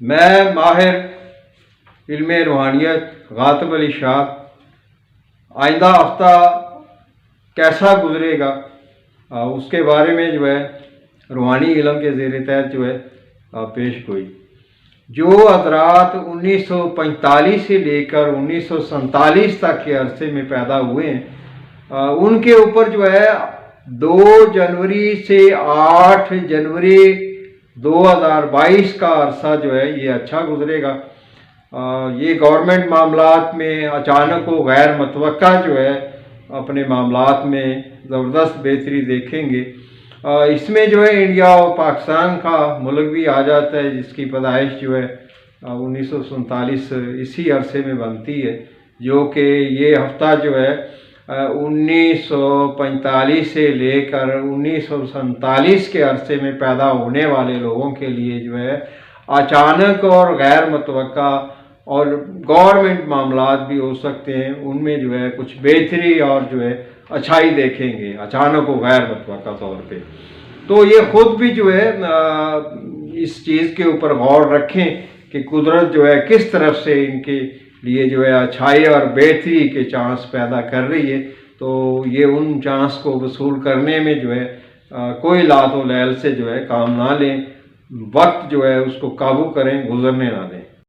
میں ماہر علم روحانیت غاطب علی شاہ آئندہ ہفتہ کیسا گزرے گا اس کے بارے میں جو ہے روحانی علم کے زیر تحت جو ہے پیش گوئی. جو حضرات 1945 سے لے کر 1947 تک کے عرصے میں پیدا ہوئے ہیں ان کے اوپر جو ہے 2 جنوری سے 8 جنوری 2022 کا عرصہ جو ہے یہ اچھا گزرے گا. یہ گورنمنٹ معاملات میں اچانک و غیر متوقع جو ہے اپنے معاملات میں زبردست بہتری دیکھیں گے. اس میں جو ہے انڈیا اور پاکستان کا ملک بھی آ جاتا ہے جس کی پیدائش جو ہے 1947 اسی عرصے میں بنتی ہے، جو کہ یہ ہفتہ جو ہے 1945 سے لے کر 1947 کے عرصے میں پیدا ہونے والے لوگوں کے لیے جو ہے اچانک اور غیر متوقع اور گورنمنٹ معاملات بھی ہو سکتے ہیں، ان میں جو ہے کچھ بہتری اور جو ہے اچھائی دیکھیں گے اچانک و غیر متوقع طور پہ. تو یہ خود بھی جو ہے اس چیز کے اوپر غور رکھیں کہ قدرت جو ہے کس طرف سے ان کے لیے جو ہے اچھائی اور بہتری کے چانس پیدا کر رہی ہے. تو یہ ان چانس کو وصول کرنے میں جو ہے کوئی لات و لیل سے جو ہے کام نہ لیں، وقت جو ہے اس کو قابو کریں، گزرنے نہ دیں.